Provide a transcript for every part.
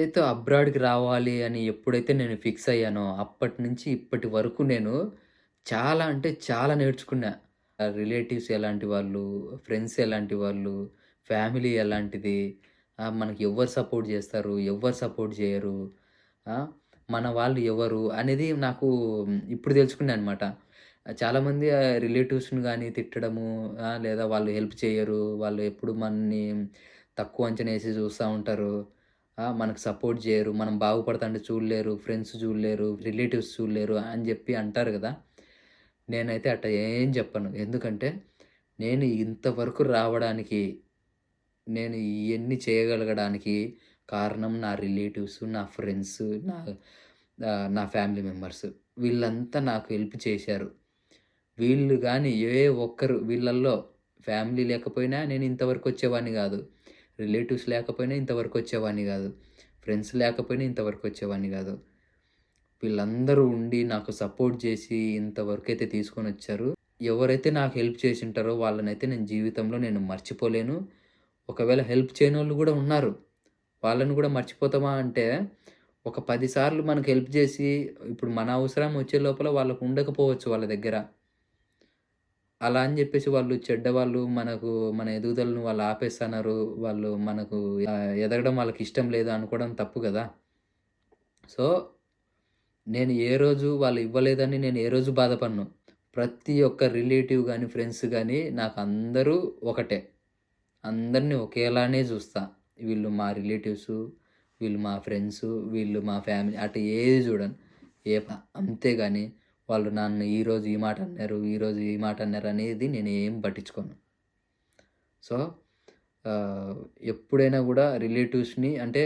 అయితే అబ్రాడ్‌కి రావాలి అని ఎప్పుడైతే నేను ఫిక్స్ అయ్యానో, అప్పటినుంచి ఇప్పటి వరకు నేను చాలా అంటే చాలా నేర్చుకున్నా. రిలేటివ్స్ ఎలాంటి వాళ్ళు, ఫ్రెండ్స్ ఎలాంటి వాళ్ళు, ఫ్యామిలీ ఎలాంటిది, మనకి ఎవ్వరు సపోర్ట్ జేస్తారు, ఎవ్వరు సపోర్ట్ జేయరు, ఆ! మన వాళ్ళు ఎవరు అనేది నాకు ఇప్పుడు తెలుసుకున్నాననమాట. చాలామంది రిలేటివ్స్‌ని గాని తిట్టడము, లేదా వాళ్ళు హెల్ప్ చేయరు, వాళ్ళు ఎప్పుడు మనని తక్కువ అంచనా ఏసి చూస్తా ఉంటారు. మనకు సపోర్ట్ జేయరు. మనం బాగుపడతంటే చూడలేరు. ఫ్రెండ్స్ చూడలేరు. రిలేటివ్స్ చూడలేరు అని జెప్పి అంటారు గదా! నేనైతే అట్ట ఏం జెప్పను. ఎందుకంటే నేను ఇంతవరకు రావడానికి, నేను ఇయన్నీ చేయగలగడానికి కారణం నా రిలేటివ్స్, నా ఫ్రెండ్స్, నా నా ఫ్యామిలీ మెంబర్స్. వీళ్ళంతా నాకు హెల్ప్ చేశారు. వీళ్ళు గాని ఏ ఒక్కరు వీళ్ళల్లో ఫ్యామిలీ లేకపోయినా నేను ఇంతవరకొచ్చేవాడిని గాదు. రిలేటివ్స్ లేకపోయినా ఇంతవరకొచ్చేవాడిని గాదు. ఫ్రెండ్స్ లేకపోయినా ఇంతవరకొచ్చేవాడిని గాదు. వీళ్ళందరూ ఉండి నాకు సపోర్ట్ జేసి ఇంతవరకైతే తీసుకొనొచ్చారు. ఎవరైతే నాకు హెల్ప్ చేసుంటారో వాళ్ళనైతే నేను జీవితంలో నేను మర్చిపోలేను. ఒకవేళ హెల్ప్ చేయనోళ్ళు గూడా ఉన్నారు. వాళ్ళని గూడా మర్చిపోతామా అంటే, ఒక 10 సార్లు మనకు హెల్ప్ జేసి ఇప్పుడు మన అవసరం వచ్చే లోపల వాళ్ళకు ఉండకపోవచ్చు వాళ్ళ దగ్గర. అలా అని జెప్పేసి వాళ్ళు చెడ్డవాళ్ళు, మన ఎదుగుదలను వాళ్ళు ఆపేస్తన్నారు. వాళ్ళు మనకు ఎదగడం వాళ్ళకిష్టం లేదు అనుకోవడం తప్పు గదా! సో, నేను ఏ రోజు వాళ్ళు ఇవ్వలేదని నేను ఏ రోజు బాధపడను. ప్రతి ఒక్క రిలేటివ్ గాని, ఫ్రెండ్స్ గాని నాకందరూ ఒకటే. అందరిని ఒకేలానే జూస్తా. వీళ్ళు మా రిలేటివ్సు, వీళ్ళు మా ఫ్రెండ్సు, వీళ్ళు మా ఫ్యామిలీ అటు ఏది జూడను. అంతేగాని వాళ్ళు నన్ను ఈరోజు ఈ మాట అన్నారు, ఈరోజు ఈ మాట అన్నారు అనేది నేనేం పట్టించుకోను. సో, ఎప్పుడైనా గూడా రిలేటివ్స్‌ని అంటే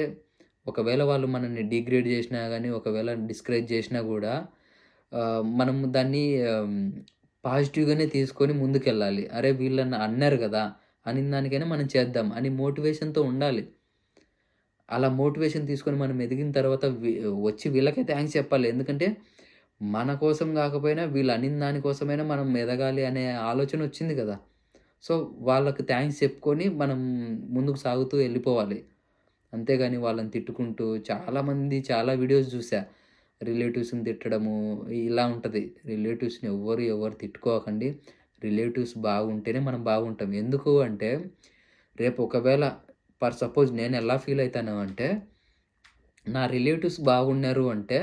ఒకవేళ వాళ్ళు మనల్ని డిగ్రేడ్ జేసినా గాని, ఒకవేళ డిస్కరేజ్ జేసినా గూడా మనం దాన్ని ఆహ్, పాజిటివ్‌గానే తీసుకొని ముందుకెళ్ళాలి. అరే! వీళ్ళని అన్నారు గదా! అనిన దానికైనా మనం చేద్దాం అని మోటివేషన్‌తో ఉండాలి. అలా మోటివేషన్ తీసుకొని మనం ఎదిగిన తర్వాత వచ్చి వీళ్ళకే థాంక్స్ చెప్పాలి. ఎందుకంటే మన కోసం గాకపోయినా వీళ్ళు అనిన దాని కోసమైనా మనం ఎదగాలి అనే ఆలోచనొచ్చింది గదా! సో, వాళ్ళకి థాంక్స్ చెప్పుకొని మనం ముందుకు సాగుతూ ఎళ్ళిపోవాలి. అంతేగాని వాళ్ళని తిట్టుకుంటూ చాలామంది చాలా వీడియోస్ జూసా. రిలేటివ్స్‌ని తిట్టడము ఇలా ఉంటది. రిలేటివ్స్‌ని ఎవరు తిట్టుకోకండి. రిలేటివ్స్ బాగుంటేనే మనం బాగుంటాం. ఎందుకు అంటే రేపు ఒకవేళ ఫర్ సపోజ్ నేనెలా ఫీల్ అయితాను అంటే, నా రిలేటివ్స్ బాగున్నారు అంటే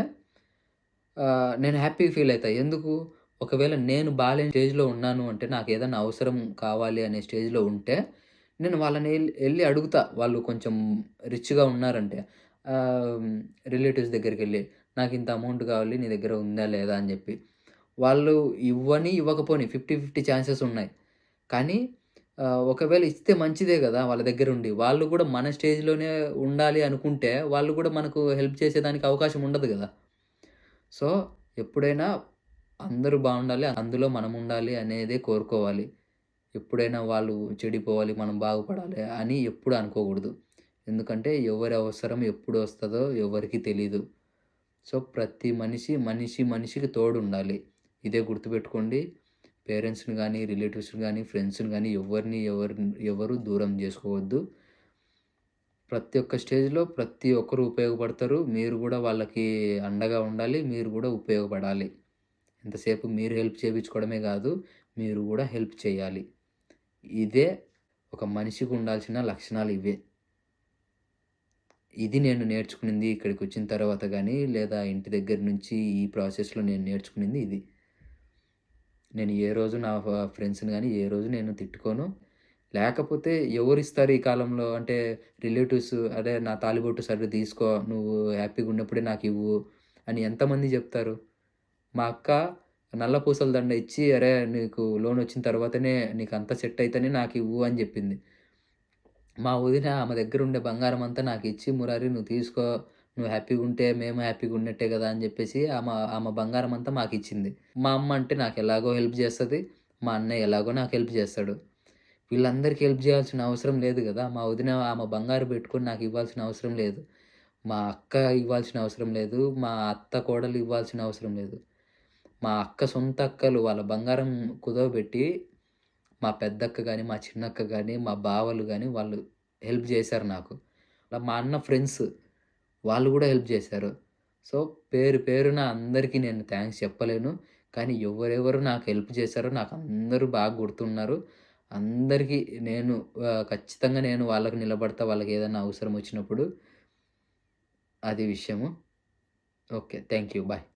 నేను హ్యాపీగా ఫీల్ అయితా. ఎందుకు? ఒకవేళ నేను బాలేని స్టేజ్‌లో ఉన్నాను అంటే, నాకేదన్నా అవసరం కావాలి అనే స్టేజ్‌లో ఉంటే, నేను వాళ్ళని ఎళ్లి అడుగుతా. వాళ్ళు కొంచెం రిచ్‌గా ఉన్నారంటే, ఆహ్, రిలేటివ్స్ దగ్గరికెళ్ళి, నాకింత అమౌంట్ కావాలి. నీ దగ్గర ఉందా? లేదా? అని జెప్పి. వాళ్ళు ఇవ్వకపోని 50, 50 ఛాన్సెస్ ఉన్నాయి. కానీ ఒకవేళ ఇస్తే మంచిదే గదా! వాళ్ళ దగ్గరుండి. వాళ్ళు గూడా మన స్టేజ్‌లోనే ఉండాలి అనుకుంటే, వాళ్ళు గూడా మనకు హెల్ప్ చేసేదానికి అవకాశం ఉండదు గదా! సో, ఎప్పుడైనా అందరూ బావుండాలి. అందులో మనముండాలి అనేదే కోరుకోవాలి. ఎప్పుడైనా వాళ్ళు చెడిపోవాలి, మనం బాగుపడాలి అని ఎప్పుడు అనుకోకూడదు. ఎందుకంటే ఎవరి అవసరం ఎప్పుడు వస్తదో ఎవరికీ తెలీదు. సో, ప్రతి మనిషికి తోడుండాలి. ఇదే గుర్తుపెట్టుకోండి. పేరెంట్స్‌ని గానీ, రిలేటివ్స్‌ని గానీ, ఫ్రెండ్స్‌ని గానీ ఎవరు దూరం జేసుకోవద్దు. ప్రతి ఒక్క స్టేజ్‌లో ప్రతి ఒక్కరు ఉపయోగపడతారు. మీరు గూడా వాళ్ళకి అండగా ఉండాలి. మీరు గూడా ఉపయోగపడాలి. ఎంతసేపు మీరు హెల్ప్ చేపించుకోవడమే గాదు, మీరు గూడా హెల్ప్ చేయాలి. ఇదే ఒక మనిషికి ఉండాల్సిన లక్షణాలు ఇవే. ఇది నేను నేర్చుకునింది ఇక్కడికొచ్చిన తర్వాత గానీ, లేదా ఇంటి దగ్గర నుంచి ఈ ప్రాసెస్‌లో నేను నేర్చుకునింది ఇది. నేను ఏ రోజు నా ఫ్రెండ్స్‌ని గాని ఏ రోజు నేను తిట్టుకోను. లేకపోతే ఎవరిస్తారు ఈ కాలంలో అంటే రిలేటివ్స్ "అరే! నా తాళిబొట్టు సరే తీసుకో. నువ్వు హ్యాపీగున్నప్పుడే నాకివ్వు" అని ఎంతమంది జెప్తారు? మా అక్క నల్ల పూసల దండ ఇచ్చి "అరే! నీకు లోనొచ్చిన తర్వాతనే నీకంతా సెట్ అయితేనే నాకివ్వు" అని జెప్పింది. మా వదిన ఆమె దగ్గరుండే బంగారమంతా నాకిచ్చి "మురారి నువ్వు తీసుకో. నువ్వు హ్యాపీగుంటే మేము హ్యాపీగున్నట్టే గదా!" అని జెప్పేసి ఆమె బంగారమంతా మాకిచ్చింది. మా అమ్మ అంటే నాకెలాగో హెల్ప్ జేస్తది. మా అన్నయ్య ఎలాగో నాకు హెల్ప్ జేస్తాడు. వీళ్ళందరికి హెల్ప్ జేయాల్సిన అవసరం లేదు గదా! మా వదిన ఆమె బంగారు బెట్టుకొని నాకివ్వాల్సిన అవసరం లేదు. మా అక్క ఇవ్వాల్సిన అవసరం లేదు. మా అత్త కోడలు ఇవ్వాల్సిన అవసరం లేదు. మా అక్క సొంత అక్కలు వాళ్ళ బంగారం కుదవబెట్టి, మా పెద్దక్క గాని, మా చిన్నక్క గాని, మా బావలు గాని వాళ్ళు హెల్ప్ జేశారు నాకు. మా అన్న ఫ్రెండ్స్ వాళ్ళు గూడా హెల్ప్ జేశారు. సో, పేరు పేరున అందరికీ నేను థాంక్స్ చెప్పలేను. కానీ ఎవరెవరు నాకు హెల్ప్ చేశారో నాకందరూ బాగా గుర్తున్నారు. అందరికీ నేను ఖచ్చితంగా నేను వాళ్ళకి నిలబడతా వాళ్ళకేదన్నా అవసరమొచ్చినప్పుడు. అది విషయము. ఓకే. Thank you. బాయ్.